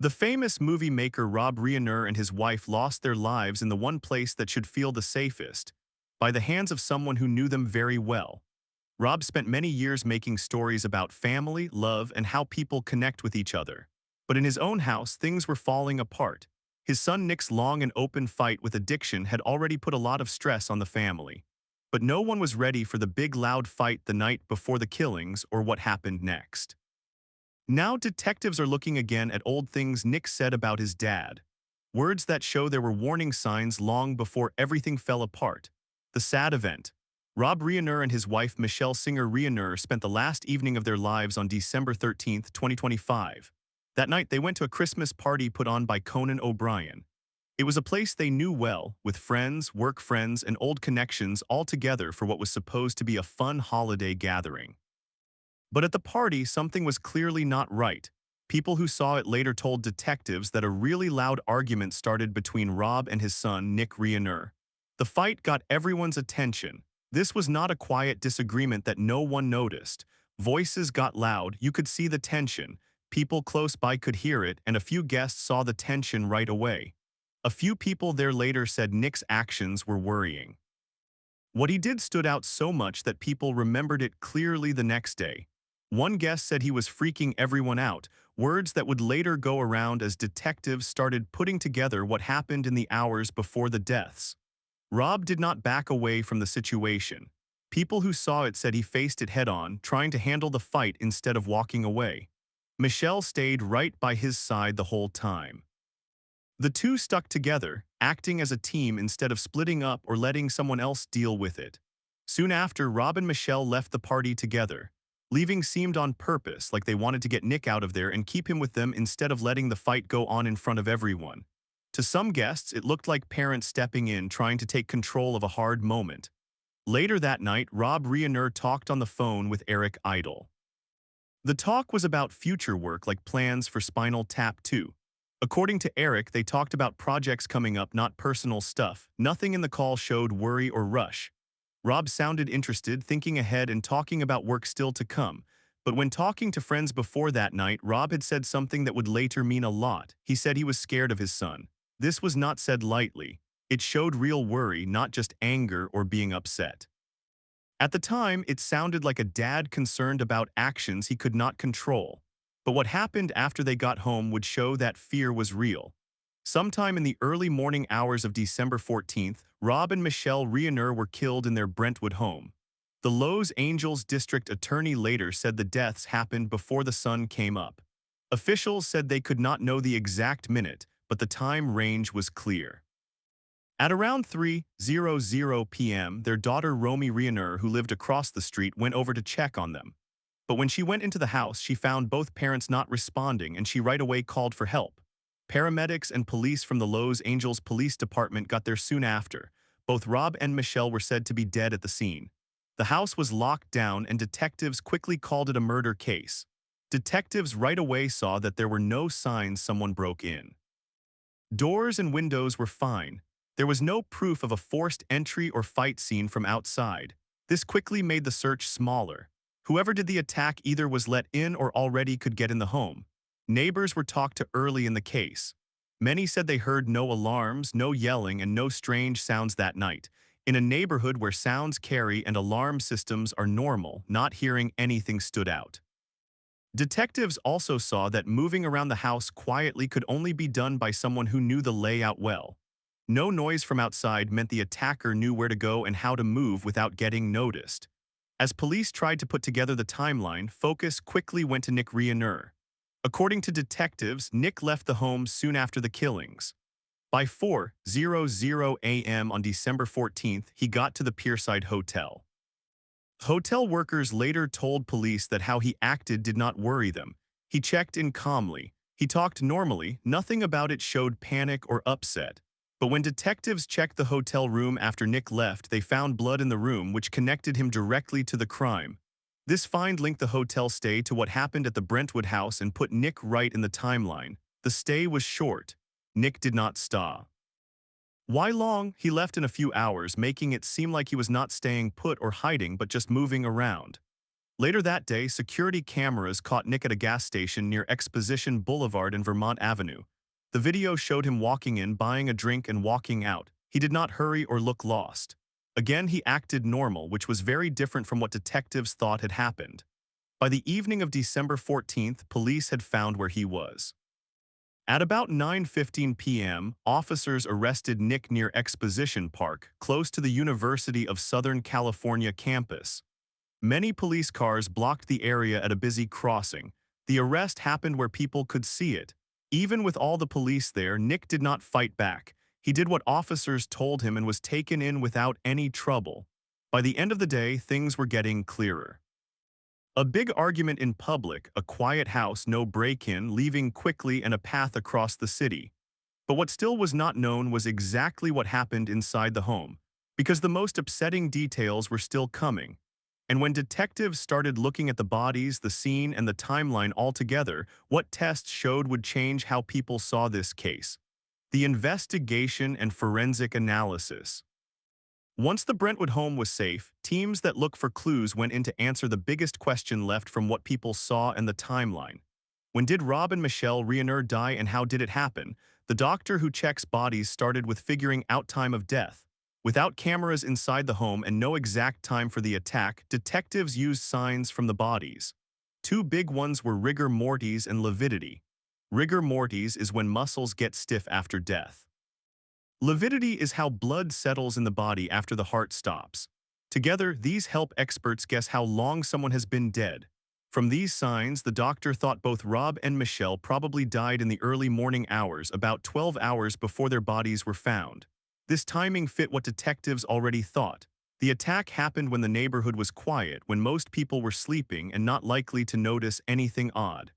The famous movie maker Rob Reiner and his wife lost their lives in the one place that should feel the safest, by the hands of someone who knew them very well. Rob spent many years making stories about family, love, and how people connect with each other. But in his own house, things were falling apart. His son Nick's long and open fight with addiction had already put a lot of stress on the family. But no one was ready for the big loud fight the night before the killings or what happened next. Now detectives are looking again at old things Nick said about his dad. Words that show there were warning signs long before everything fell apart. The sad event. Rob Reiner and his wife Michelle Singer Reiner spent the last evening of their lives on December 13th, 2025. That night they went to a Christmas party put on by Conan O'Brien. It was a place they knew well, with friends, work friends, and old connections all together for what was supposed to be a fun holiday gathering. But at the party, something was clearly not right. People who saw it later told detectives that a really loud argument started between Rob and his son, Nick Reiner. The fight got everyone's attention. This was not a quiet disagreement that no one noticed. Voices got loud, you could see the tension. People close by could hear it, and a few guests saw the tension right away. A few people there later said Nick's actions were worrying. What he did stood out so much that people remembered it clearly the next day. One guest said he was freaking everyone out, words that would later go around as detectives started putting together what happened in the hours before the deaths. Rob did not back away from the situation. People who saw it said he faced it head-on, trying to handle the fight instead of walking away. Michelle stayed right by his side the whole time. The two stuck together, acting as a team instead of splitting up or letting someone else deal with it. Soon after, Rob and Michelle left the party together. Leaving seemed on purpose, like they wanted to get Nick out of there and keep him with them instead of letting the fight go on in front of everyone. To some guests, it looked like parents stepping in trying to take control of a hard moment. Later that night, Rob Reiner talked on the phone with Eric Idle. The talk was about future work like plans for Spinal Tap 2. According to Eric, they talked about projects coming up, not personal stuff. Nothing in the call showed worry or rush. Rob sounded interested, thinking ahead and talking about work still to come. But when talking to friends before that night, Rob had said something that would later mean a lot. He said he was scared of his son. This was not said lightly. It showed real worry, not just anger or being upset. At the time, it sounded like a dad concerned about actions he could not control. But what happened after they got home would show that fear was real. Sometime in the early morning hours of December 14th, Rob and Michelle Reiner were killed in their Brentwood home. The Los Angeles district attorney later said the deaths happened before the sun came up. Officials said they could not know the exact minute, but the time range was clear. At around 3:00 p.m., their daughter Romy Reiner, who lived across the street, went over to check on them. But when she went into the house, she found both parents not responding, and she right away called for help. Paramedics and police from the Los Angeles Police Department got there soon after. Both Rob and Michelle were said to be dead at the scene. The house was locked down, and detectives quickly called it a murder case. Detectives right away saw that there were no signs someone broke in. Doors and windows were fine. There was no proof of a forced entry or fight scene from outside. This quickly made the search smaller. Whoever did the attack either was let in or already could get in the home. Neighbors were talked to early in the case. Many said they heard no alarms, no yelling, and no strange sounds that night. In a neighborhood where sounds carry and alarm systems are normal, not hearing anything stood out. Detectives also saw that moving around the house quietly could only be done by someone who knew the layout well. No noise from outside meant the attacker knew where to go and how to move without getting noticed. As police tried to put together the timeline, focus quickly went to Nick Reiner. According to detectives, Nick left the home soon after the killings. By 4:00 a.m. on December 14th, he got to the Pierside Hotel. Hotel workers later told police that how he acted did not worry them. He checked in calmly. He talked normally, nothing about it showed panic or upset. But when detectives checked the hotel room after Nick left, they found blood in the room, which connected him directly to the crime. This find linked the hotel stay to what happened at the Brentwood house and put Nick right in the timeline. The stay was short. Nick did not stay. Why long? He left in a few hours, making it seem like he was not staying put or hiding but just moving around. Later that day, security cameras caught Nick at a gas station near Exposition Boulevard and Vermont Avenue. The video showed him walking in, buying a drink, and walking out. He did not hurry or look lost. Again, he acted normal, which was very different from what detectives thought had happened. By the evening of December 14th, police had found where he was. At about 9:15 p.m., officers arrested Nick near Exposition Park, close to the University of Southern California campus. Many police cars blocked the area at a busy crossing. The arrest happened where people could see it. Even with all the police there, Nick did not fight back. He did what officers told him and was taken in without any trouble. By the end of the day, things were getting clearer. A big argument in public, a quiet house, no break-in, leaving quickly, and a path across the city. But what still was not known was exactly what happened inside the home, because the most upsetting details were still coming. And when detectives started looking at the bodies, the scene, and the timeline altogether, what tests showed would change how people saw this case. The investigation and forensic analysis. Once the Brentwood home was safe, teams that look for clues went in to answer the biggest question left from what people saw and the timeline. When did Rob and Michelle Reiner die and how did it happen? The doctor who checks bodies started with figuring out time of death. Without cameras inside the home and no exact time for the attack, detectives used signs from the bodies. Two big ones were rigor mortis and lividity. Rigor mortis is when muscles get stiff after death. Lividity is how blood settles in the body after the heart stops. Together, these help experts guess how long someone has been dead. From these signs, the doctor thought both Rob and Michelle probably died in the early morning hours, about 12 hours before their bodies were found. This timing fit what detectives already thought. The attack happened when the neighborhood was quiet, when most people were sleeping and not likely to notice anything odd.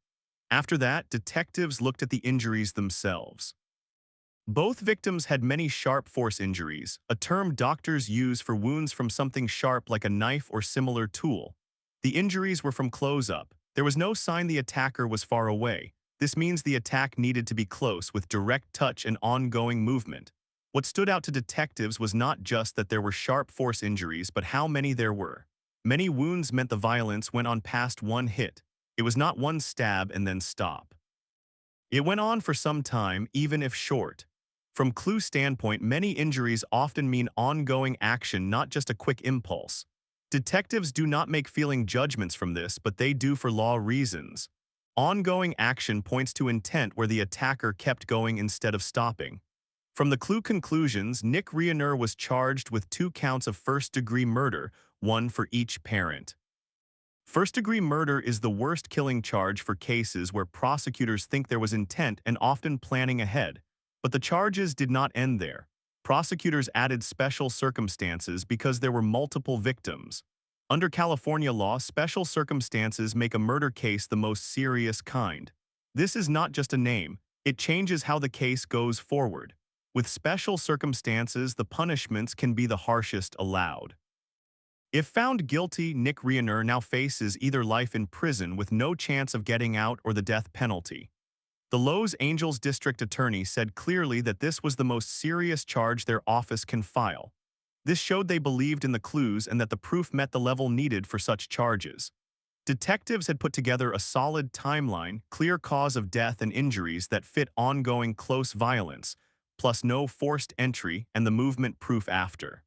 After that, detectives looked at the injuries themselves. Both victims had many sharp force injuries, a term doctors use for wounds from something sharp like a knife or similar tool. The injuries were from close-up. There was no sign the attacker was far away. This means the attack needed to be close, with direct touch and ongoing movement. What stood out to detectives was not just that there were sharp force injuries, but how many there were. Many wounds meant the violence went on past one hit. It was not one stab and then stop. It went on for some time, even if short. From clue standpoint, many injuries often mean ongoing action, not just a quick impulse. Detectives do not make feeling judgments from this, but they do for law reasons. Ongoing action points to intent where the attacker kept going instead of stopping. From the clue conclusions, Nick Reiner was charged with 2 counts of first-degree murder, one for each parent. First-degree murder is the worst killing charge for cases where prosecutors think there was intent and often planning ahead. But the charges did not end there. Prosecutors added special circumstances because there were multiple victims. Under California law, special circumstances make a murder case the most serious kind. This is not just a name, it changes how the case goes forward. With special circumstances, the punishments can be the harshest allowed. If found guilty, Nick Reiner now faces either life in prison with no chance of getting out or the death penalty. The Los Angeles district attorney said clearly that this was the most serious charge their office can file. This showed they believed in the clues and that the proof met the level needed for such charges. Detectives had put together a solid timeline, clear cause of death and injuries that fit ongoing close violence, plus no forced entry and the movement proof after.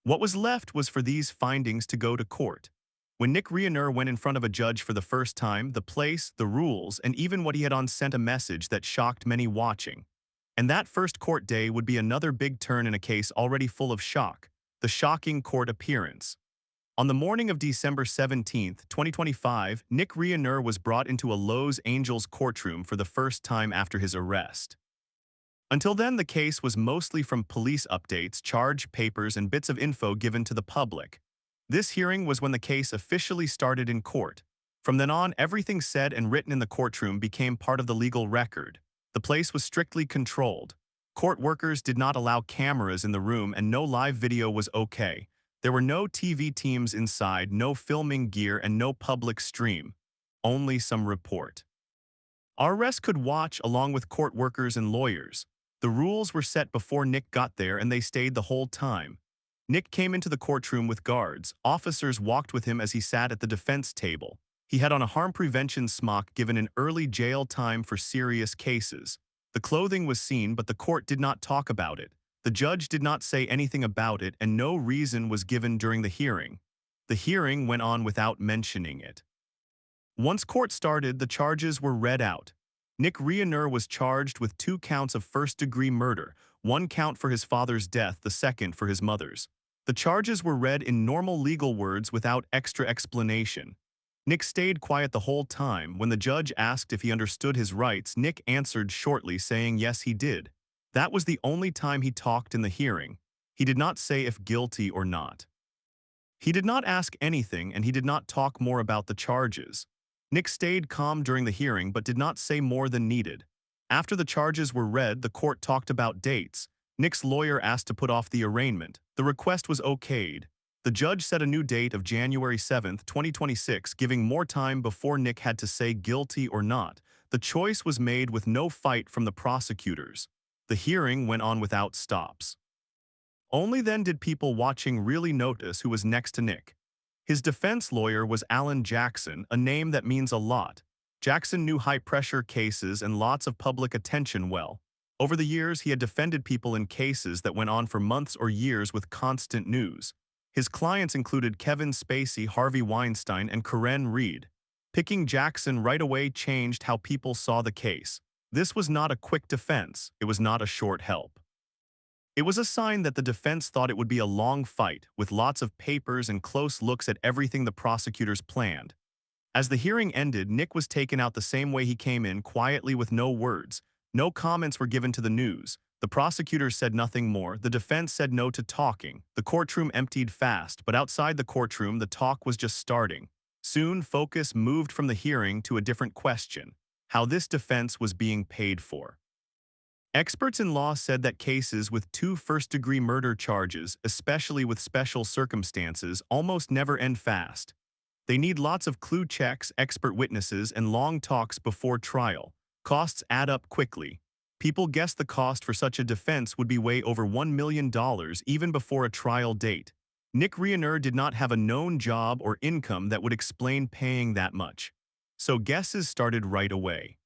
What was left was for these findings to go to court. When Nick Reiner went in front of a judge for the first time, the place, the rules, and even what he had on sent a message that shocked many watching. And that first court day would be another big turn in a case already full of shock, the shocking court appearance. On the morning of December 17, 2025, Nick Reiner was brought into a Los Angeles courtroom for the first time after his arrest. Until then, the case was mostly from police updates, charge papers, and bits of info given to the public. This hearing was when the case officially started in court. From then on, everything said and written in the courtroom became part of the legal record. The place was strictly controlled. Court workers did not allow cameras in the room and no live video was okay. There were no TV teams inside, no filming gear, and no public stream. Only some report. Our rest could watch along with court workers and lawyers. The rules were set before Nick got there and they stayed the whole time. Nick came into the courtroom with guards. Officers walked with him as he sat at the defense table. He had on a harm prevention smock given an early jail time for serious cases. The clothing was seen, but the court did not talk about it. The judge did not say anything about it, and no reason was given during the hearing. The hearing went on without mentioning it. Once court started, the charges were read out. Nick Reiner was charged with 2 counts of first-degree murder, 1 count for his father's death, the second for his mother's. The charges were read in normal legal words without extra explanation. Nick stayed quiet the whole time. When the judge asked if he understood his rights, Nick answered shortly, saying yes, he did. That was the only time he talked in the hearing. He did not say if guilty or not. He did not ask anything, and he did not talk more about the charges. Nick stayed calm during the hearing but did not say more than needed. After the charges were read, the court talked about dates. Nick's lawyer asked to put off the arraignment. The request was okayed. The judge set a new date of January 7, 2026, giving more time before Nick had to say guilty or not. The choice was made with no fight from the prosecutors. The hearing went on without stops. Only then did people watching really notice who was next to Nick. His defense lawyer was Alan Jackson, a name that means a lot. Jackson knew high-pressure cases and lots of public attention well. Over the years, he had defended people in cases that went on for months or years with constant news. His clients included Kevin Spacey, Harvey Weinstein, and Corinne Reed. Picking Jackson right away changed how people saw the case. This was not a quick defense. It was not a short help. It was a sign that the defense thought it would be a long fight, with lots of papers and close looks at everything the prosecutors planned. As the hearing ended, Nick was taken out the same way he came in, quietly with no words. No comments were given to the news. The prosecutors said nothing more. The defense said no to talking. The courtroom emptied fast, but outside the courtroom, the talk was just starting. Soon, focus moved from the hearing to a different question: how this defense was being paid for. Experts in law said that cases with 2 first-degree murder charges, especially with special circumstances, almost never end fast. They need lots of clue checks, expert witnesses, and long talks before trial. Costs add up quickly. People guessed the cost for such a defense would be way over $1 million even before a trial date. Nick Reiner did not have a known job or income that would explain paying that much. So guesses started right away.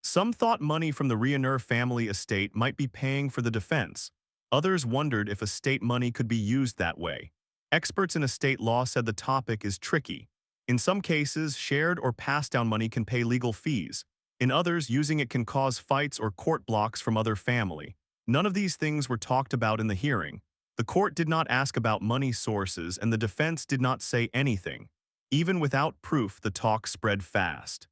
Some thought money from the Reiner family estate might be paying for the defense. Others wondered if estate money could be used that way. Experts in estate law said the topic is tricky. In some cases, shared or passed-down money can pay legal fees. In others, using it can cause fights or court blocks from other family. None of these things were talked about in the hearing. The court did not ask about money sources, and the defense did not say anything. Even without proof, the talk spread fast.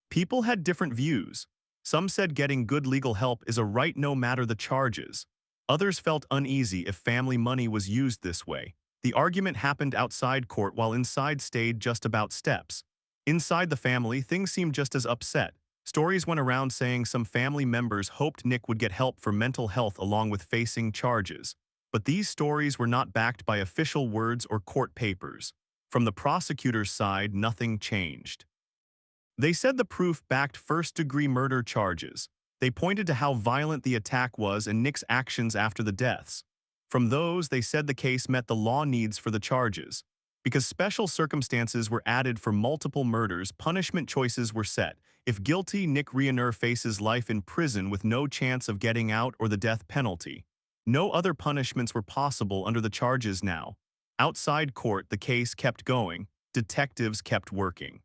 People had different views. Some said getting good legal help is a right no matter the charges. Others felt uneasy if family money was used this way. The argument happened outside court while inside stayed just about steps. Inside the family, things seemed just as upset. Stories went around saying some family members hoped Nick would get help for mental health along with facing charges. But these stories were not backed by official words or court papers. From the prosecutor's side, nothing changed. They said the proof backed first-degree murder charges. They pointed to how violent the attack was and Nick's actions after the deaths. From those, they said the case met the law needs for the charges. Because special circumstances were added for multiple murders, punishment choices were set. If guilty, Nick Reiner faces life in prison with no chance of getting out or the death penalty. No other punishments were possible under the charges now. Outside court, the case kept going. Detectives kept working.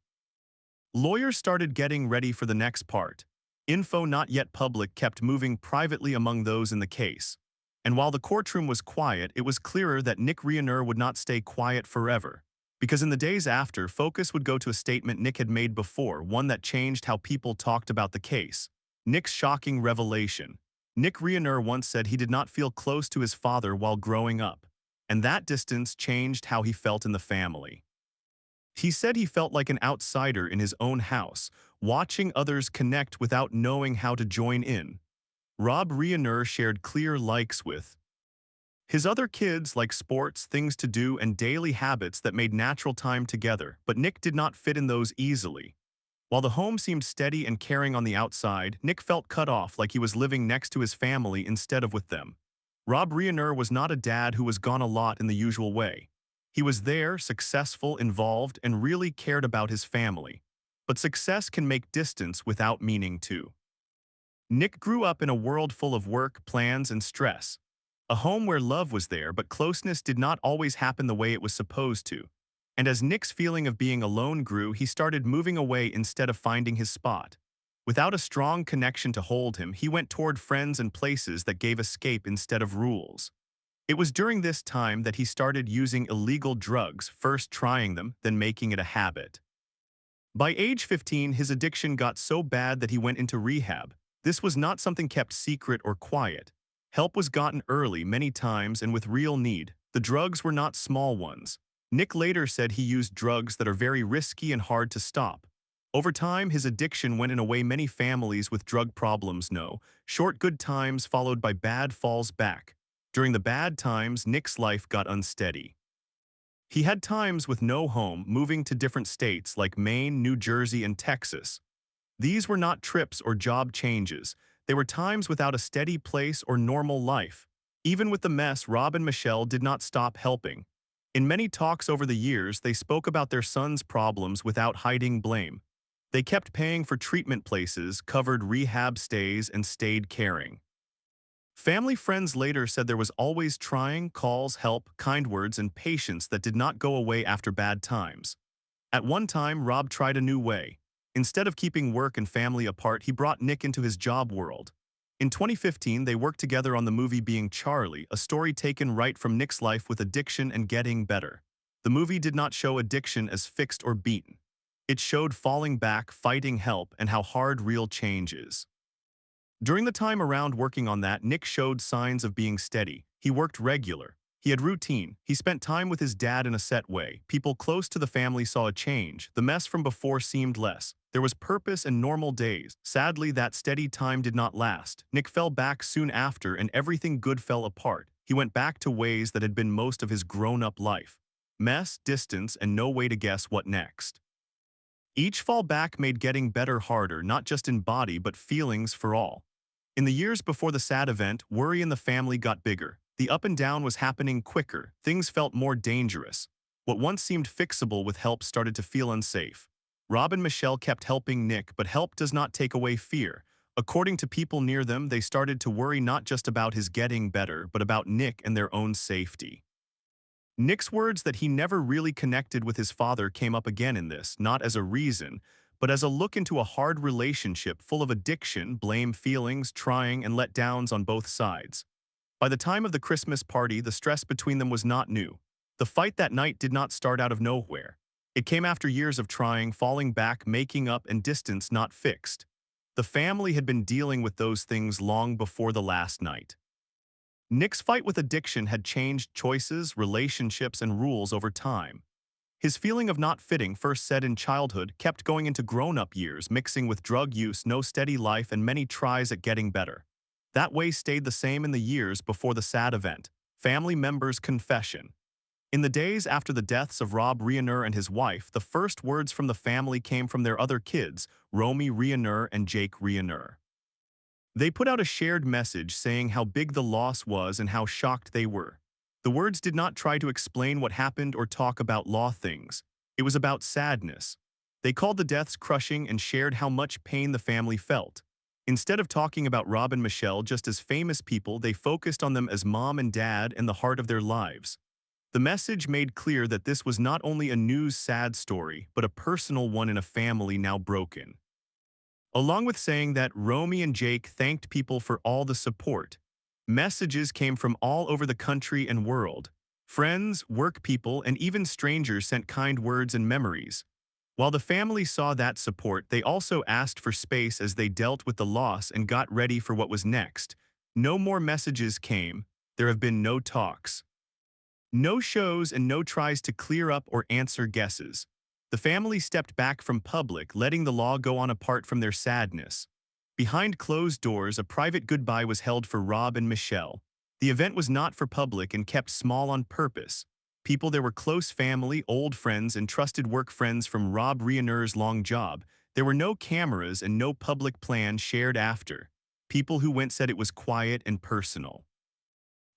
Lawyers started getting ready for the next part. Info not yet public kept moving privately among those in the case. And while the courtroom was quiet, it was clearer that Nick Reiner would not stay quiet forever. Because in the days after, focus would go to a statement Nick had made before, one that changed how people talked about the case. Nick's shocking revelation. Nick Reiner once said he did not feel close to his father while growing up. And that distance changed how he felt in the family. He said he felt like an outsider in his own house, watching others connect without knowing how to join in. Rob Reiner shared clear likes with his other kids, like sports, things to do, and daily habits that made natural time together, but Nick did not fit in those easily. While the home seemed steady and caring on the outside, Nick felt cut off, like he was living next to his family instead of with them. Rob Reiner was not a dad who was gone a lot in the usual way. He was there, successful, involved, and really cared about his family. But success can make distance without meaning to. Nick grew up in a world full of work, plans, and stress. A home where love was there, but closeness did not always happen the way it was supposed to. And as Nick's feeling of being alone grew, he started moving away instead of finding his spot. Without a strong connection to hold him, he went toward friends and places that gave escape instead of rules. It was during this time that he started using illegal drugs, first trying them, then making it a habit. By age 15, his addiction got so bad that he went into rehab. This was not something kept secret or quiet. Help was gotten early many times and with real need. The drugs were not small ones. Nick later said he used drugs that are very risky and hard to stop. Over time, his addiction went in a way many families with drug problems know, short good times followed by bad falls back. During the bad times, Nick's life got unsteady. He had times with no home, moving to different states like Maine, New Jersey, and Texas. These were not trips or job changes. They were times without a steady place or normal life. Even with the mess, Rob and Michelle did not stop helping. In many talks over the years, they spoke about their son's problems without hiding blame. They kept paying for treatment places, covered rehab stays, and stayed caring. Family friends later said there was always trying, calls, help, kind words, and patience that did not go away after bad times. At one time, Rob tried a new way. Instead of keeping work and family apart, he brought Nick into his job world. In 2015, they worked together on the movie Being Charlie, a story taken right from Nick's life with addiction and getting better. The movie did not show addiction as fixed or beaten. It showed falling back, fighting help, and how hard real change is. During the time around working on that, Nick showed signs of being steady. He worked regular. He had routine. He spent time with his dad in a set way. People close to the family saw a change. The mess from before seemed less. There was purpose and normal days. Sadly, that steady time did not last. Nick fell back soon after and everything good fell apart. He went back to ways that had been most of his grown-up life. Mess, distance, and no way to guess what next. Each fall back made getting better harder, not just in body but feelings for all. In the years before the sad event, worry in the family got bigger. The up and down was happening quicker. Things felt more dangerous. What once seemed fixable with help started to feel unsafe. Rob and Michelle kept helping Nick, but help does not take away fear. According to people near them, they started to worry not just about his getting better, but about Nick and their own safety. Nick's words that he never really connected with his father came up again in this, not as a reason, but as a look into a hard relationship full of addiction, blame feelings, trying, and letdowns on both sides. By the time of the Christmas party, the stress between them was not new. The fight that night did not start out of nowhere. It came after years of trying, falling back, making up, and distance not fixed. The family had been dealing with those things long before the last night. Nick's fight with addiction had changed choices, relationships, and rules over time. His feeling of not fitting, first said in childhood, kept going into grown-up years, mixing with drug use, no steady life, and many tries at getting better. That way stayed the same in the years before the sad event. Family members' confession. In the days after the deaths of Rob Reiner and his wife, the first words from the family came from their other kids, Romy Reiner and Jake Reiner. They put out a shared message saying how big the loss was and how shocked they were. The words did not try to explain what happened or talk about law things. It was about sadness. They called the deaths crushing and shared how much pain the family felt. Instead of talking about Rob and Michelle just as famous people, they focused on them as mom and dad and the heart of their lives. The message made clear that this was not only a news sad story, but a personal one in a family now broken. Along with saying that, Romy and Jake thanked people for all the support. Messages came from all over the country and world. Friends, work people, and even strangers sent kind words and memories. While the family saw that support, they also asked for space as they dealt with the loss and got ready for what was next. No more messages came. There have been no talks. No shows and no tries to clear up or answer guesses. The family stepped back from public, letting the law go on apart from their sadness. Behind closed doors, a private goodbye was held for Rob and Michelle. The event was not for public and kept small on purpose. People there were close family, old friends, and trusted work friends from Rob Reiner's long job. There were no cameras and no public plan shared after. People who went said it was quiet and personal.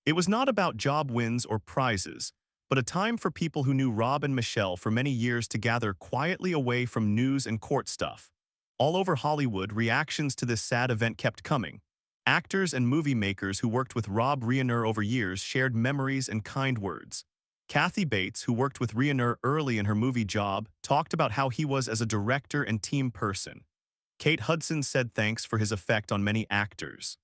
It was not about job wins or prizes, but a time for people who knew Rob and Michelle for many years to gather quietly away from news and court stuff. All over Hollywood, reactions to this sad event kept coming. Actors and movie makers who worked with Rob Reiner over years shared memories and kind words. Kathy Bates, who worked with Reiner early in her movie job, talked about how he was as a director and team person. Kate Hudson said thanks for his effect on many actors.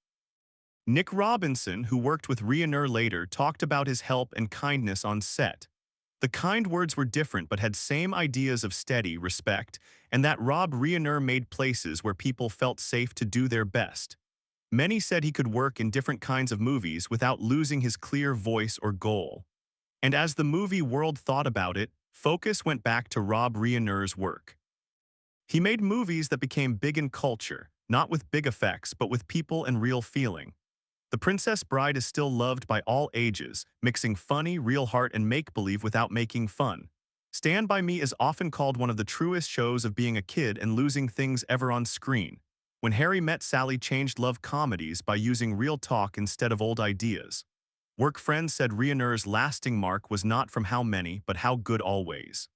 Nick Robinson, who worked with Reiner later, talked about his help and kindness on set. The kind words were different but had same ideas of steady respect, and that Rob Reiner made places where people felt safe to do their best. Many said he could work in different kinds of movies without losing his clear voice or goal. And as the movie world thought about it, focus went back to Rob Reiner's work. He made movies that became big in culture, not with big effects but with people and real feeling. The Princess Bride is still loved by all ages, mixing funny, real heart and make-believe without making fun. Stand By Me is often called one of the truest shows of being a kid and losing things ever on screen. When Harry Met Sally changed love comedies by using real talk instead of old ideas. Work friends said Reiner's lasting mark was not from how many, but how good always.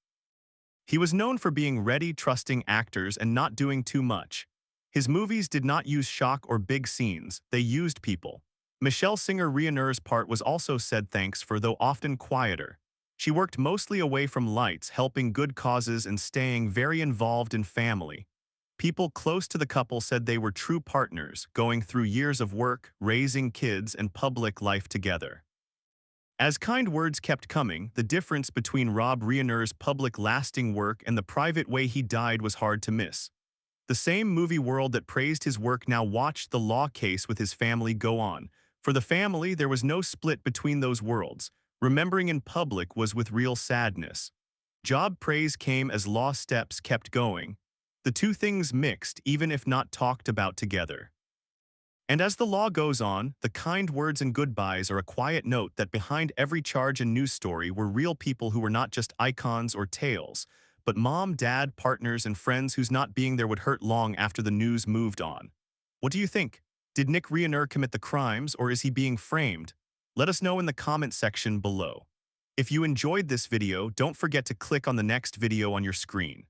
He was known for being ready, trusting actors and not doing too much. His movies did not use shock or big scenes, they used people. Michelle Singer Reiner's part was also said thanks for, though often quieter. She worked mostly away from lights, helping good causes and staying very involved in family. People close to the couple said they were true partners, going through years of work, raising kids, and public life together. As kind words kept coming, the difference between Rob Reiner's public lasting work and the private way he died was hard to miss. The same movie world that praised his work now watched the law case with his family go on. For the family, there was no split between those worlds. Remembering in public was with real sadness. Job praise came as law steps kept going. The two things mixed, even if not talked about together. And as the law goes on, the kind words and goodbyes are a quiet note that behind every charge and news story were real people who were not just icons or tales, but mom, dad, partners, and friends whose not being there would hurt long after the news moved on. What do you think? Did Nick Reiner commit the crimes, or is he being framed? Let us know in the comment section below. If you enjoyed this video, don't forget to click on the next video on your screen.